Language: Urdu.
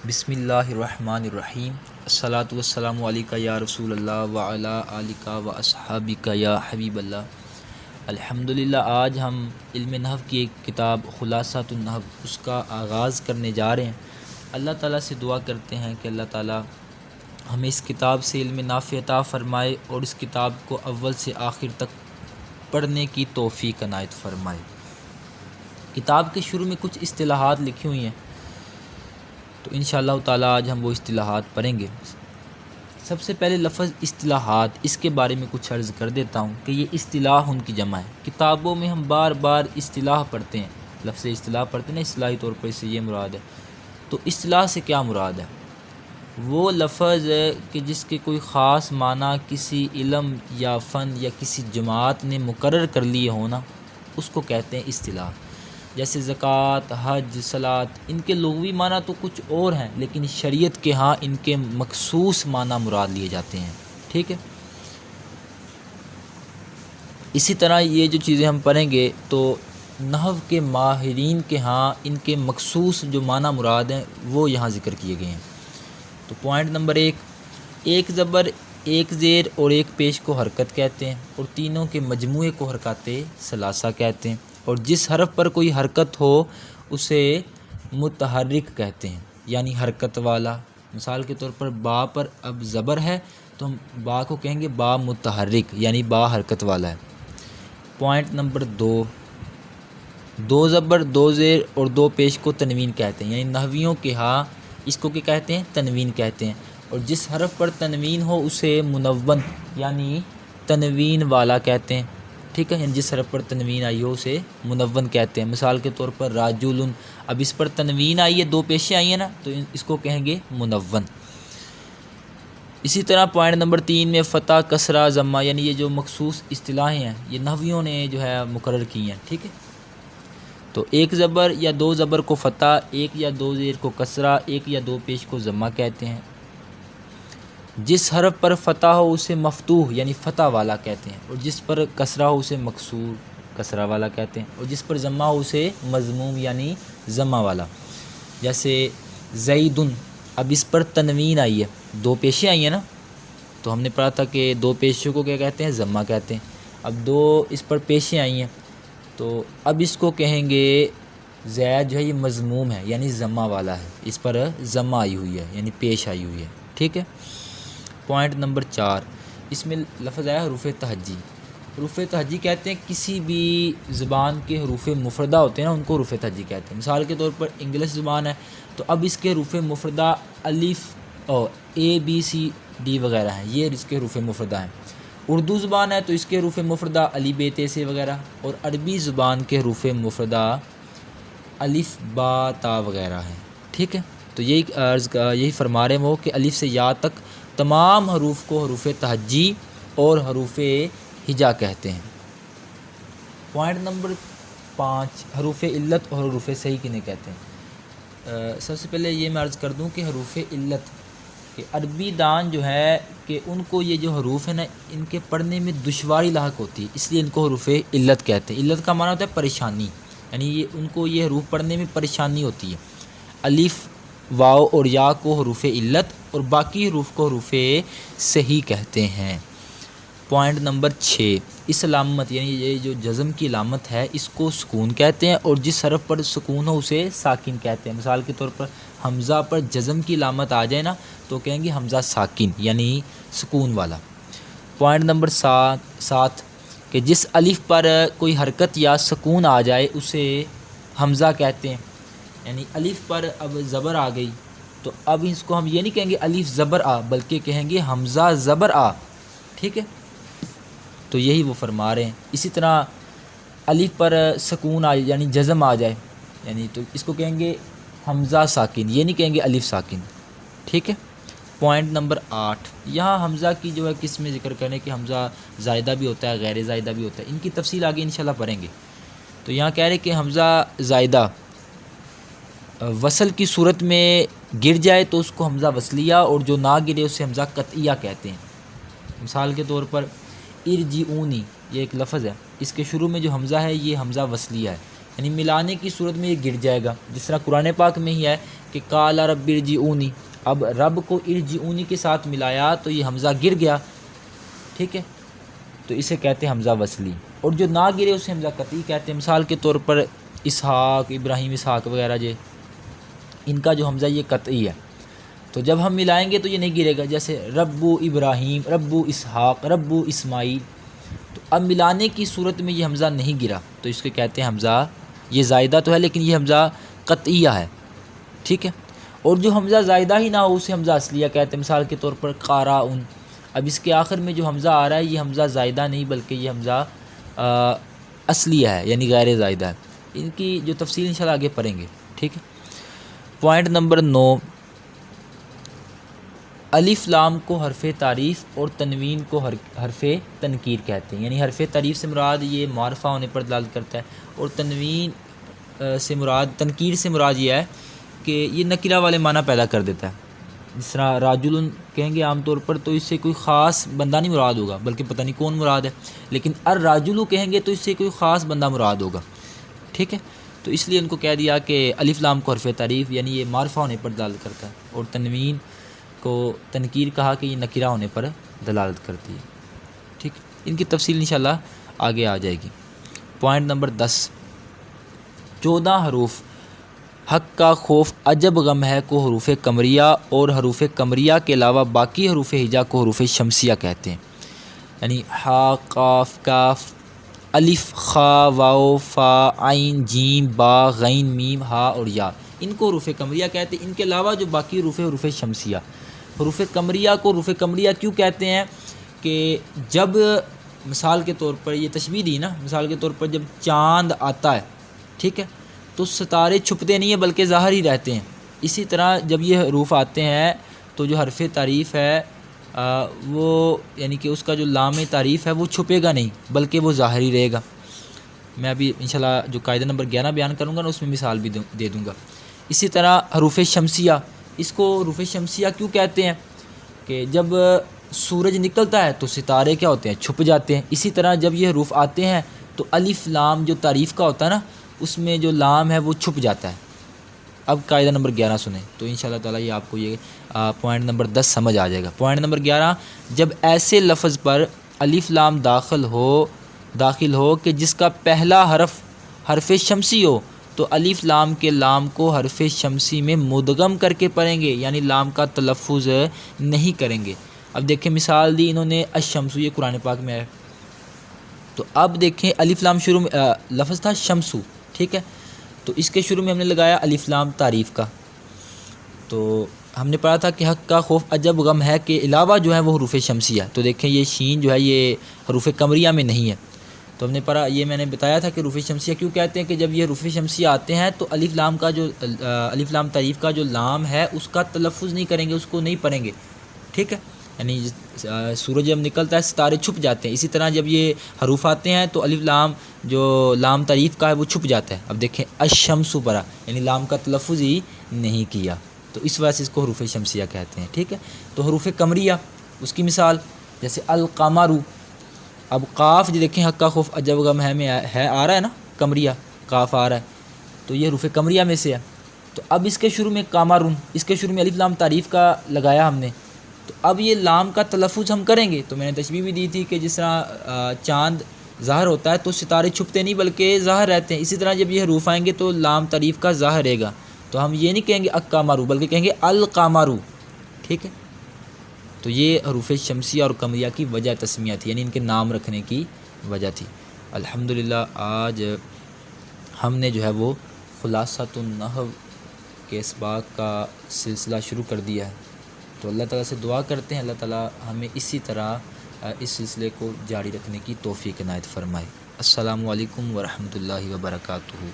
بسم اللہ الرحمن الرحیم الصلاۃ والسلام علیکہ یا رسول اللہ وعلی آلکہ و اصحابکہ یا حبیب اللہ۔ الحمدللہ آج ہم علم نحو کی ایک کتاب خلاصۃ النحو اس کا آغاز کرنے جا رہے ہیں۔ اللہ تعالیٰ سے دعا کرتے ہیں کہ اللہ تعالیٰ ہمیں اس کتاب سے علم نافع عطا فرمائے اور اس کتاب کو اول سے آخر تک پڑھنے کی توفیق عنایت فرمائے۔ کتاب کے شروع میں کچھ اصطلاحات لکھی ہوئی ہیں، تو انشاءاللہ تعالیٰ آج ہم وہ اصطلاحات پڑھیں گے۔ سب سے پہلے لفظ اصطلاحات، اس کے بارے میں کچھ عرض کر دیتا ہوں کہ یہ اصطلاح ان کی جمع ہے۔ کتابوں میں ہم بار بار اصطلاح پڑھتے ہیں، لفظ اصطلاح پڑھتے ہیں نا، اصطلاحی طور پر اس سے یہ مراد ہے۔ تو اصطلاح سے کیا مراد ہے؟ وہ لفظ ہے کہ جس کے کوئی خاص معنی کسی علم یا فن یا کسی جماعت نے مقرر کر لیے ہونا، اس کو کہتے ہیں اصطلاح۔ جیسے زکوٰۃ، حج، صلاۃ، ان کے لغوی معنی تو کچھ اور ہیں، لیکن شریعت کے ہاں ان کے مخصوص معنی مراد لیے جاتے ہیں، ٹھیک ہے۔ اسی طرح یہ جو چیزیں ہم پڑھیں گے تو نحو کے ماہرین کے ہاں ان کے مخصوص جو معنی مراد ہیں وہ یہاں ذکر کیے گئے ہیں۔ تو پوائنٹ نمبر 1، ایک زبر، ایک زیر اور ایک پیش کو حرکت کہتے ہیں، اور تینوں کے مجموعے کو حرکات ثلاثہ کہتے ہیں، اور جس حرف پر کوئی حرکت ہو اسے متحرک کہتے ہیں، یعنی حرکت والا۔ مثال کے طور پر با پر اب زبر ہے تو ہم با کو کہیں گے با متحرک، یعنی با حرکت والا ہے۔ پوائنٹ نمبر 2، دو زبر، دو زیر اور دو پیش کو تنوین کہتے ہیں، یعنی نحویوں کے ہاں اس کو کیا کہتے ہیں؟ تنوین کہتے ہیں، اور جس حرف پر تنوین ہو اسے منون یعنی تنوین والا کہتے ہیں، ٹھیک ہے۔ یعنی جس حرف پر تنوین آئی ہو اسے منون کہتے ہیں۔ مثال کے طور پر راجل، اب اس پر تنوین آئی ہے، دو پیشیں آئی ہیں نا، تو اس کو کہیں گے منون۔ اسی طرح پوائنٹ نمبر 3 میں فتح، کسرہ، ضمہ، یعنی یہ جو مخصوص اصطلاحیں ہیں یہ نحویوں نے جو ہے مقرر کی ہیں، ٹھیک ہے۔ تو ایک زبر یا دو زبر کو فتح، ایک یا دو زیر کو کسرہ، ایک یا دو پیش کو ضمہ کہتے ہیں۔ جس حرف پر فتح ہو اسے مفتوح یعنی فتح والا کہتے ہیں، اور جس پر کسرہ ہو اسے مکسور کسرہ والا کہتے ہیں، اور جس پر ضمہ ہو اسے مضموم یعنی ضمہ والا۔ جیسے زیدن، اب اس پر تنوین آئی ہے، دو پیشیں آئی ہیں نا، تو ہم نے پڑھا تھا کہ دو پیشوں کو کیا کہتے ہیں؟ ضمہ کہتے ہیں۔ اب دو اس پر پیشیں آئی ہیں تو اب اس کو کہیں گے زید جو ہے یہ مضموم ہے یعنی ضمہ والا ہے، اس پر ضمہ آئی ہوئی ہے یعنی پیش آئی ہوئی ہے، ٹھیک ہے۔ پوائنٹ نمبر 4، اس میں لفظ آیا حروف تہجی۔ حروف تہجی کہتے ہیں کسی بھی زبان کے حروف مفردہ ہوتے ہیں نا، ان کو حروف تہجی کہتے ہیں۔ مثال کے طور پر انگلش زبان ہے تو اب اس کے حروف مفردہ الف اور ABCD وغیرہ ہیں، یہ اس کے حروف مفردہ ہیں۔ اردو زبان ہے تو اس کے حروف مفردہ ا ب ت ث وغیرہ، اور عربی زبان کے حروف مفردہ الف با تا وغیرہ ہیں، ٹھیک ہے۔ تو یہی فرما رہے ہیں وہ کہ الف سے یا تک تمام حروف کو حروف تہجی اور حروف ہجا کہتے ہیں۔ پوائنٹ نمبر 5، حروف علت اور حروف صحیح کنہیں کہتے ہیں؟ سب سے پہلے یہ میں عرض کر دوں کہ حروف علت کہ عربی دان جو ہے کہ ان کو یہ جو حروف ہیں نا ان کے پڑھنے میں دشواری لاحق ہوتی ہے، اس لیے ان کو حروف علت کہتے ہیں۔ علت کا معنی ہوتا ہے پریشانی، یعنی ان کو یہ حروف پڑھنے میں پریشانی ہوتی ہے۔ الف، واو اور یا کو حروف علت اور باقی حروف کو حروف صحیح کہتے ہیں۔ پوائنٹ نمبر 6، اس علامت یعنی یہ جو جزم کی علامت ہے اس کو سکون کہتے ہیں، اور جس حرف پر سکون ہو اسے ساکن کہتے ہیں۔ مثال کے طور پر حمزہ پر جزم کی علامت آ جائے نا تو کہیں گے حمزہ ساکن یعنی سکون والا۔ پوائنٹ نمبر 7 کہ جس الف پر کوئی حرکت یا سکون آ جائے اسے حمزہ کہتے ہیں، یعنی الف پر اب زبر آ گئی تو اب اس کو ہم یہ نہیں کہیں گے الف زبر آ، بلکہ کہیں گے حمزہ زبر آ، ٹھیک ہے۔ تو یہی وہ فرما رہے ہیں۔ اسی طرح الف پر سکون آ یعنی جزم آ جائے یعنی تو اس کو کہیں گے حمزہ ساکن، یہ نہیں کہیں گے الف ساکن، ٹھیک ہے۔ پوائنٹ نمبر 8، یہاں حمزہ کی جو ہے قسمیں ذکر کریں کہ حمزہ زائدہ بھی ہوتا ہے غیر زائدہ بھی ہوتا ہے، ان کی تفصیل آگے انشاءاللہ پڑھیں گے۔ تو یہاں کہہ رہے کہ حمزہ زائدہ وصل کی صورت میں گر جائے تو اس کو حمزہ وصلیہ، اور جو نہ گرے اسے حمزہ قطعیہ کہتے ہیں۔ مثال کے طور پر ارجعونی، یہ ایک لفظ ہے، اس کے شروع میں جو حمزہ ہے یہ حمزہ وصلیہ ہے، یعنی ملانے کی صورت میں یہ گر جائے گا، جس طرح قرآن پاک میں ہی ہے کہ قال رب ارجعونی، اب رب کو ارجعونی کے ساتھ ملایا تو یہ حمزہ گر گیا، ٹھیک ہے، تو اسے کہتے ہیں حمزہ وصلی، اور جو نہ گرے اسے حمزہ قطعی کہتے ہیں۔ مثال کے طور پر اسحاق، ابراہیم، اسحاق وغیرہ جو ان کا جو حمزہ یہ قطعی ہے، تو جب ہم ملائیں گے تو یہ نہیں گرے گا، جیسے رب ابراہیم، رب اسحاق، رب اسماعیل، تو اب ملانے کی صورت میں یہ حمزہ نہیں گرا تو اس کو کہتے ہیں حمزہ، یہ زائدہ تو ہے لیکن یہ حمزہ قطعیہ ہے، ٹھیک ہے۔ اور جو حمزہ زائدہ ہی نہ ہو اسے حمزہ اصلیہ کہتے ہیں۔ مثال کے طور پر قاراؤن، اب اس کے آخر میں جو حمزہ آ رہا ہے یہ حمزہ زائدہ نہیں بلکہ یہ حمزہ اصلیہ ہے، یعنی غیر زائدہ ہے۔ ان کی جو تفصیل انشاءاللہ آگے پڑھیں گے، ٹھیک ہے۔ پوائنٹ نمبر 9، الف لام کو حرف تعریف اور تنوین کو حرف تنکیر کہتے ہیں، یعنی حرف تعریف سے مراد یہ معرفہ ہونے پر دلالت کرتا ہے، اور تنوین سے مراد، تنکیر سے مراد یہ ہے کہ یہ نکرہ والے معنی پیدا کر دیتا ہے۔ جس طرح راجل کہیں گے عام طور پر تو اس سے کوئی خاص بندہ نہیں مراد ہوگا بلکہ پتہ نہیں کون مراد ہے، لیکن الراجل کہیں گے تو اس سے کوئی خاص بندہ مراد ہوگا، ٹھیک ہے۔ تو اس لیے ان کو کہہ دیا کہ الف لام کو حرف تعریف یعنی یہ معرفہ ہونے پر دلالت کرتا ہے، اور تنوین کو تنکیر کہا کہ یہ نکرہ ہونے پر دلالت کرتی ہے، ٹھیک۔ ان کی تفصیل انشاءاللہ آگے آ جائے گی۔ پوائنٹ نمبر 10، 14 حروف حق کا خوف عجب غم ہے کو حروف قمریہ اور حروف قمریہ کے علاوہ باقی حروف ہجا کو حروف شمسیہ کہتے ہیں، یعنی ہا، قاف، کاف، الف، خا، واو، فا، عین، جیم، با، غین، میم، ہا اور یا، ان کو حروف قمریہ کہتے ہیں۔ ان کے علاوہ جو باقی حروف شمسیہ، حروف قمریہ کو حروف قمریہ کیوں کہتے ہیں کہ جب مثال کے طور پر یہ تشبیہ دی نا، مثال کے طور پر جب چاند آتا ہے، ٹھیک ہے، تو ستارے چھپتے نہیں ہیں بلکہ ظاہر ہی رہتے ہیں۔ اسی طرح جب یہ حروف آتے ہیں تو جو حرف تعریف ہے وہ یعنی کہ اس کا جو لام تعریف ہے وہ چھپے گا نہیں بلکہ وہ ظاہر ہی رہے گا۔ میں ابھی انشاءاللہ جو قاعدہ نمبر 11 بیان کروں گا نا اس میں مثال بھی دے دوں گا۔ اسی طرح حروف شمسیہ، اس کو حروف شمسیہ کیوں کہتے ہیں کہ جب سورج نکلتا ہے تو ستارے کیا ہوتے ہیں، چھپ جاتے ہیں۔ اسی طرح جب یہ حروف آتے ہیں تو الف لام جو تعریف کا ہوتا ہے نا اس میں جو لام ہے وہ چھپ جاتا ہے۔ اب قاعدہ نمبر 11 سنیں تو انشاءاللہ تعالیٰ یہ آپ کو یہ پوائنٹ نمبر 10 سمجھ آ جائے گا۔ پوائنٹ نمبر 11، جب ایسے لفظ پر الف لام داخل ہو کہ جس کا پہلا حرف شمسی ہو تو الف لام کے لام کو حرف شمسی میں مدغم کر کے پڑھیں گے، یعنی لام کا تلفظ نہیں کریں گے۔ اب دیکھیں مثال دی انہوں نے الشمس، یہ قرآن پاک میں ہے، تو اب دیکھیں الف لام شروع میں لفظ تھا شمسو، ٹھیک ہے، تو اس کے شروع میں ہم نے لگایا الف لام تعریف کا، تو ہم نے پڑھا تھا کہ حق کا خوف عجب غم ہے کے علاوہ جو ہے وہ حروف شمسیہ، تو دیکھیں یہ شین جو ہے یہ حروف قمریہ میں نہیں ہے، تو ہم نے پڑھا، یہ میں نے بتایا تھا کہ حروف شمسیہ کیوں کہتے ہیں کہ جب یہ حروف شمسیہ آتے ہیں تو الف لام تعریف کا جو لام ہے اس کا تلفظ نہیں کریں گے، اس کو نہیں پڑھیں گے، ٹھیک ہے، یعنی سورج جب نکلتا ہے ستارے چھپ جاتے ہیں، اسی طرح جب یہ حروف آتے ہیں تو الف لام جو لام تعریف کا ہے وہ چھپ جاتا ہے۔ اب دیکھیں الشمس پڑھا، یعنی لام کا تلفظ ہی نہیں کیا، تو اس وجہ سے اس کو حروف شمسیہ کہتے ہیں، ٹھیک ہے۔ تو حروف قمریہ، اس کی مثال جیسے القمر، اب قاف جو دیکھیں حق کا خوف عجب غم ہے میں ہے آ رہا ہے نا، قمریہ قاف آ رہا ہے، تو یہ حروف قمریہ میں سے ہے۔ تو اب اس کے شروع میں قمرون، اس کے شروع میں الف لام تعریف کا لگایا ہم نے، تو اب یہ لام کا تلفظ ہم کریں گے، تو میں نے تشبیہ بھی دی تھی کہ جس طرح چاند ظاہر ہوتا ہے تو ستارے چھپتے نہیں بلکہ ظاہر رہتے ہیں، اسی طرح جب یہ حروف آئیں گے تو لام تعریف کا ظاہر رہے گا، تو ہم یہ نہیں کہیں گے القمر بلکہ کہیں گے القمر، ٹھیک ہے۔ تو یہ حروف شمسیہ اور قمریہ کی وجہ تسمیہ تھی، یعنی ان کے نام رکھنے کی وجہ تھی۔ الحمدللہ آج ہم نے جو ہے وہ خلاصۃ النحو کے اسباق کا سلسلہ شروع کر دیا ہے، تو اللہ تعالیٰ سے دعا کرتے ہیں اللہ تعالیٰ ہمیں اسی طرح اس سلسلے کو جاری رکھنے کی توفیق عنایت فرمائے۔ السلام علیکم ورحمۃ اللہ وبرکاتہ۔